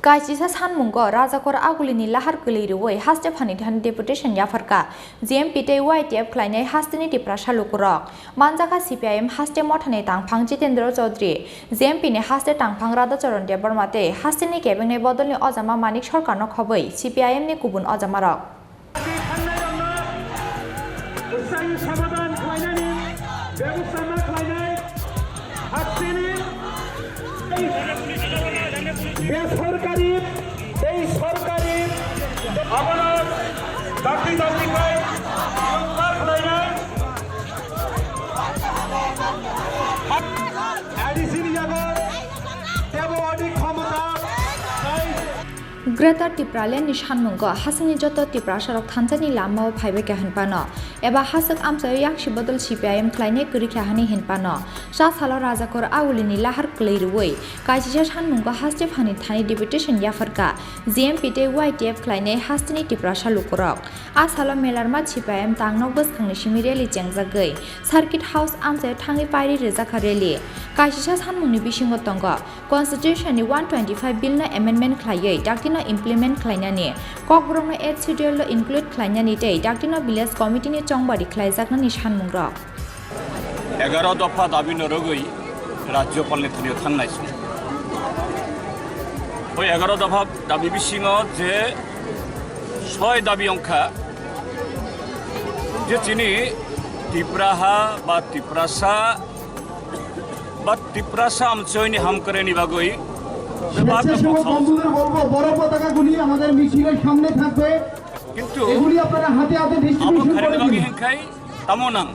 Kaisisa Sanmungo, Razakor Agulini Lahar Kuliruwe, Hastefani Han Deputation Yafarka, ZMPT YTF Kleine Hastini Prasha Lukurok, Manzaka CPIM Haste Motane Tang Pang Jitendro Chaudhry, ZMP ne Haste Tang Pang Rada Charon Debarmate, Hastini Kebene Bodoli Ozama Manik Shorkano Khoboi, CPIM ne Kubun Ozamarok. বেসরকারি এই সরকারি আমানত চাকরি চাকরিকায় সংস্কার হয় না ADC জায়গায় দেব অধিক ক্ষমতা Greta Tipralian ni Sanmungo, Hasani Joto Tipra Sharok Tanzani Lamo Paibe Kahanpano, Eba Hasak Amsa Yakshi Bodol CPIM Kleine Kurikahani Hinpano, Shasalo Razakor Awulini Lahar Kuliruwe, Kaisha Sanmungo Hastef Hani Tani Deputation Yafarka, ZMPT YTF Kleine Hastini Tipra Shalukurok, Asalo Melarmat CPIM Tangnobus Kangishimireli Jangzagay, Circuit House Amsa Tangi Pairi Rezakareli, Kaisha Sanmuni Bishingotongo, Constitution 125 Bill Amendment Klaye, Dactino Implement Klainani, Kokbrong 8 Studio include Klainani Day, Dactino Village Committee ni Chongbadi Klaizakna Nishan Mungrok. 11 দফা দাবি নরগই রাজ্যপাল নেতৃত্বে থানাইছে ওই 11 দফা দাবি বিশিং যে 6 দাবি অংখা যে চিনি ত্রিপুরাহা বা ত্রিপুরাসা আমচয়নি হামকরেনি বাগই স্বেচ্ছাসেবক বন্ধুদের বলবো বড় পতাকাগুলি আমাদের মিছিলের সামনে থাকবে কিন্তু এগুলি আপনারা হাতে হাতে ডিস্ট্রিবিউশন করে দিন হেনখাই তামনাং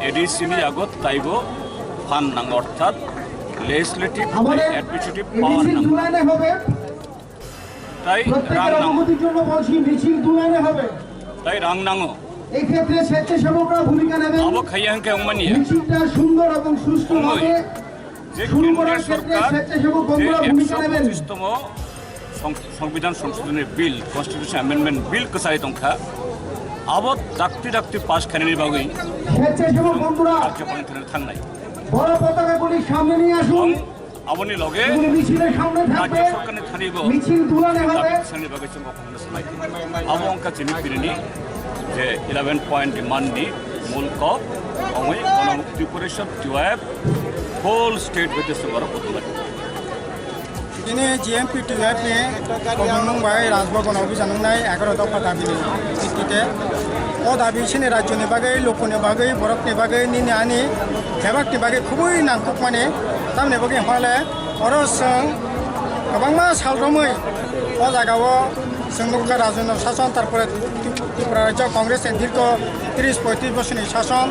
এডিসিনি আগত তাইবো ফান নাং অর্থাৎ লেজিসলেটিভ অ্যাডমিনিস্ট্রেটিভ পাওয়ার নাং দুলানে হবে তাই প্রত্যেকের অনুমতির জন্য বলছি মিছিল দুলানে হবে তাই রাংনাংও এই ক্ষেত্রে স্বেচ্ছাসেবকরা ভূমিকা নেবেন আবো খাইয়া হেনখাই অংমানিয়া মিছিলটা সুন্দর এবং সুষ্ঠুভাবে যে শুরু কেন্দ্রীয় করার ক্ষেত্রে সরকার স্বেচ্ছাসেবক বন্ধুরা ভূমিকা নেবেন 125তম সংবিধান সংশোধনের বিল কনস্টিটিউশন অ্যামেন্ডমেন্ট বিল কসাই তংখা আবত ডাক্তি পাস খানিনি বাগই স্বেচ্ছাসেবক বন্ধুরা রাজ্যপাল নেতৃত্বে থানাই বড় পতাকাগুলি সামনে নিয়ে আসুন আবনি লগে এগুলি মিছিলের সামনে থাকবে রাজ্য সরকারের থানিব মিছিল দুলানে হবে সানি বাগই চং অখন্ড সমাই আবো অংকা চিনি পিরিনি যে 11 পয়েন্ট ডিমান্ড নি মূল ক অমই গণমুক্তি পরিষদ টিওএফ হোল স্টেট ভিতরে বড় প্রতিবাদ दिनै जिएमपी टिएफ ने गभर्नमेंट राजभवन अभियान 11 दफा दाबी भित्तिते ओ दाबी सिनि राज्यनि बागै लोकनि बागै बरफनि बागै निनि आनि हेबाकनि बागै खुबै नांखुक माने तामनि बागै हले अरसं गोबांमा सालरमै ओ जायगायाव जोंनि राजनैतिक शासन तारपरे त्रिपुरा राज्य कांग्रेस दीर्घ 30-35 बोसोरनि शासन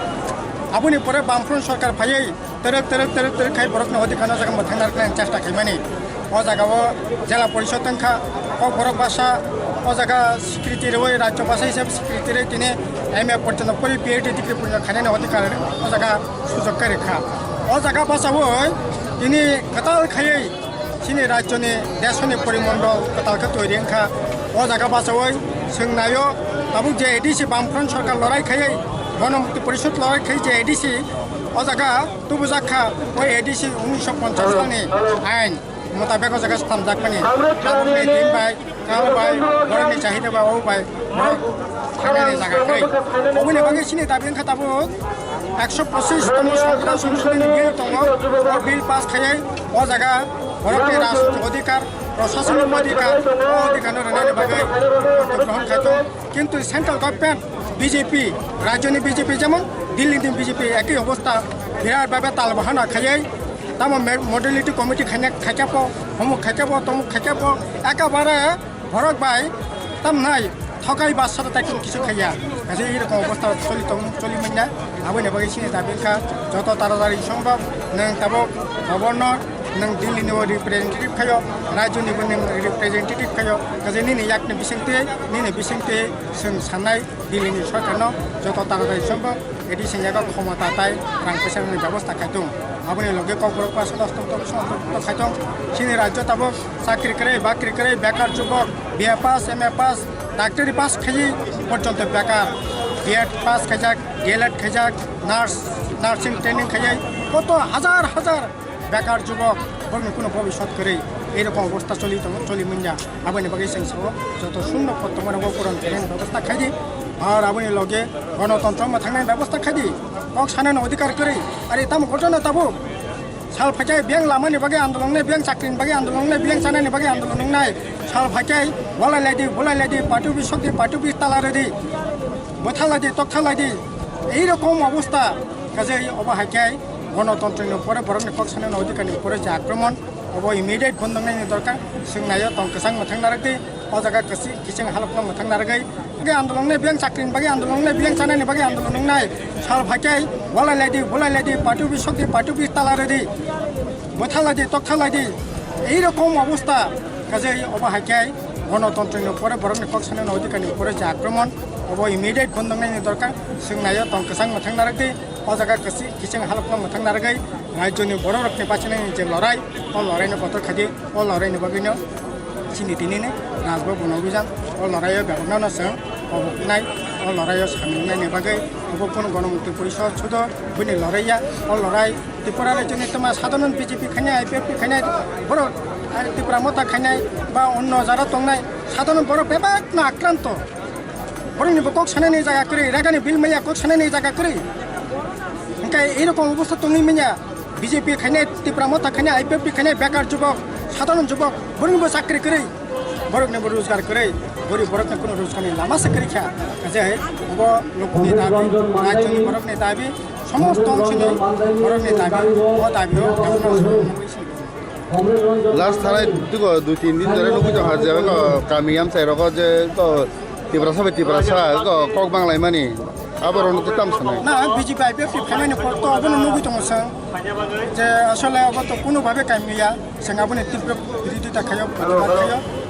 आबुनि परे बामफ्रन्ट सरकार फायै तरक खाय बरफनि अधिकार जायगा मोथांनार चेष्टा खायमानि ओ जायगायाव जिला परिषद तंखा ओ बरफ भाषा ओ जायगा स्वीकृति रही राज्य भाषा हिसाब स्वीकृति रही दिनै MA पर्यटन परि PhD डिग्री पूर्ण खाने अधिकार ओ जायगा सुजोग रेखा ओ जायगा भाषावै दिनै कताल खायै सिनि राज्यनि देशनि परिमंडल कतालखौ तैयारि खा ओ जायगा भाषावै सोंनायो दाबो जे एडिसि बामफ्रन्ट सरकार लड़ाई खायै गणमुक्ति परिषद लड़ाई खायै जे एडिसि ओ जायगा तुबु जाखा ओ एडिसि 1950 सालनि आइन मोताबेक जायगा स्थान जाकमानि काबुनि दिन बाय काल बाय बरनि चाहिदा बाय ओ बाय थानानि जागाखै अबनि बागै सिनि दाबि खाताबो 125तम संविधान संशोधननि बिल दङ ओ बिल पास खायै ओ जायगा बरनि राजनीतिक अधिकार प्रशासनिक अधिकार ओ अधिकार रनानि बागै ग्रहण खायतो किन्तु सेंट्रल गभर्नमेंट बीजेपी राज्यनि बीजेपी जेमन दिल्लीनि बीजेपी एकই अवस्था बिराट भाबे ताल बाहाना खायै ताम मॉडलिटी कमिटी खाइकापो हमु खाइकापो तमु खाइकापो एकेबारे भरक बाय ताम नाय थकाई बासर ताकि किछु खाइया गासै एरकम अवस्था चलिमोनना आबोनि बागै सिनि दाबिखा जत तारादारि सम्भव नों ताबो गभर्नर नों दिल्लीनि रिप्रेजेंटेटिव खायो राज्यनि रिप्रेजेंटेटिव खायो गासै निनि याकनि बिसिंते जों साननाय दिल्लीनि सरकारनो जत तारादारि सम्भव एदि सिंगागा क्षमता ताय रां फैसानि व्यवस्था खायदों आबनि लगे ककबरक पास खायदों सिनि राज्य ताबो साख्रि करे बाख्रि करे बेकार युवक BA पास MA पास डाक्टरी पास खायि पर्यन्त बेकार BEd पास खायजाक DLEd खायजाक नार्सिं ट्रेनिंग खायै कत हाजार बेकार युवक কোনো ভবিষ্যৎ করে এইরকম অবস্থা চলিমিয়া আবনি বাকি সেংসো যত শূন্য বর্তমানে পূরণ করেন ব্যবস্থা খাইদি আর আবনি লগে গণতন্ত্র থাকনার ব্যবস্থা খাইদি কক সানানো অধিকার করে আর তাম ঘটনা তাবো সাল ফাইকাই ব্যাং লামানি বাকি আন্দোলন নাই ব্যাং চাকরির বাকি আন্দোলন নাই ব্যাং চানানি বাকি আন্দোলন নাই সাল ফাইকাই বলাইলাইদি পার্টি অফিস শক্তি পার্টি অফিস তালারেদি বথালাইদি তকথালাইদি এইরকম অবস্থা কাজে অবহাইকাই গণতন্ত্রের উপরে বরং কক সানানো অধিকারের উপরে যে আক্রমণ अब इमिडिएट बंद नहीं दरकार सिंनायो तंकसां मथांनारगै ओ जागा कसी किसिं हालपना मथांनारगै बे आंदोलन ने बेंक चाकरिन बागे आंदोलन ने बेंक चानानि बागे आंदोलन नाय साल फाइकाय बलाइलायदि पार्टी अफिस शक्ति पार्टी अफिस तालारेदि बथालायदि तकथालायदि এই রকম অবস্থা কাজে অবহাইকায় গণতন্ত্রের উপরে বরং কক সানানো অধিকারের উপরে যে আক্রমণ अब इमिडिएट बंद नहीं दरकार सिंनायो तंकसां मथांनारगै ओ जागा कसी किसिं हालपना मथांनारगै राज्यनि बर' रखनि बासिनायनि जे लड़ाई ओ लड़ाईनि बतर खादि ओ लड़ाईनि बागैनो चिनि दिनैनो राजबा बन अभियान ओ लड़ाईया बेगनानो जों अबनाय ओ लड़ाईया सामिलनायनि बागै अब कोन गणमुक्ति परिषद सुद बनि लड़ाईया ओ लड़ाई त्रिपुरा राज्यनि तमा साधारण बीजेपी खायनाय आईपीएफपि खायनाय बर' त्रिपुरा मता खायनाय बा अन्य जारा तंनाय साधारण बर' बेबागनो आक्राন্ত বরংনিবো কক সানানি জায়গা করে রাগানি বিল মাইয়া কক সানানি জায়গা করে ওখানে এইরকম অবস্থা তো নেই মিয়া বিজেপি খাইনায় ত্রিপুরা মতা খাইনায় আইপিএফপি খাইনায় বেকার যুবক সাধারণ যুবক বরংনিবো চাকরি করে বরংনিবো রোজগার করে গরিব বরংনি কোনো রোজগারনি লামা চাকরি খা যে अब লোকনি দাবি রাজ্যনি বরংনি দাবি সমস্ত অংশনি বরংনি দাবি ও দাবিও লাস্ট থানায় দুই তিন দিন ধরে নবুজ হাজার কামিয়াম সাইরক যে তো তিব্রা সবাই তিব্রা সারা কক বাংলায় মানি আবার অন্য তাম শোনায় না বিজেপি আইপিএফপি খাইনায়নি পর তো আবনো নবুই দङसं যে আসলে अब তো কোনোভাবে কামিয়া जों আবনি তীব্র বিরোধিতা খাयो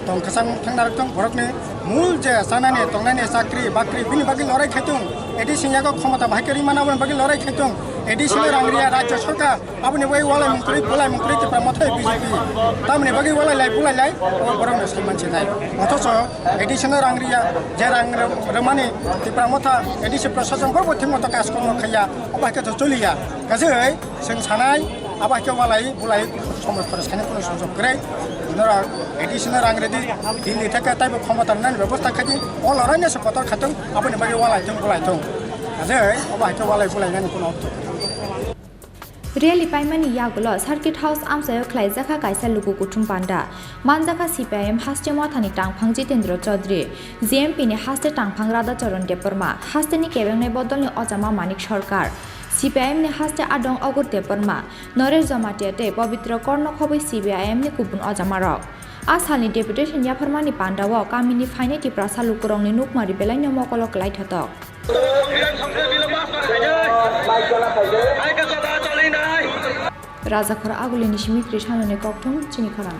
तंकसां थांनारदों बरकनि मूल जे सानानि तंनानि साख्रि बाख्रि बिनि बागै लड़ाई खायदों एडिसिनियागो क्षमता बाहायकारि मानाबनि बागै लड़ाई खायदों एडिसिनि रांरिया राज्य सरकार आबनि बै वालाय मुंख्रै तिप्रा मथाय बिजेपि तामनि बागै वालायलाय बुलायलाय बरकनि सैमानसि नाय अथच एडिसिनि रांरिया जे रां रमानि तिप्रा मथा एडिसि प्रशासन बरबथि मथा काज कर्म खाया अबायके चलिया गासै जों सानाय आबायके वालाय बुलाय समय खरच खायनो कोनो सुजुग गैया नरा एडिशनल रांग्रेदि दिल्ली থেকে তাইবো ক্ষমতা নানি ব্যবস্থা খাদি ও লড়াইনে সপতর খাতং আপনি বাকি ওয়ালাইথং বুলাইথং আজে অবাইকে ওয়ালাই বুলাইনানি কোনো অর্থ Really paimani yagulo Circuit House amsayo khlaijaka kaisa lugu kuthum panda manjaka CPIM haste mothani tangphang Jitendra Chaudhary JMP ni haste tangphang Radha Charan Deparma haste ni kebengnai bodolni Ojama Manik Sarkar CPIM ni haste adong Ogur Deparma Noresh Jamatia Pavitra Kornokhoi CPIM ni kubun Ojama Rok Asalni deputation yafarmani pandawo kamini faine ti prasa lukurongni nukmari belaino mokolo klai thatok Rajakor agulini shimikri shanone kokthum chini kharang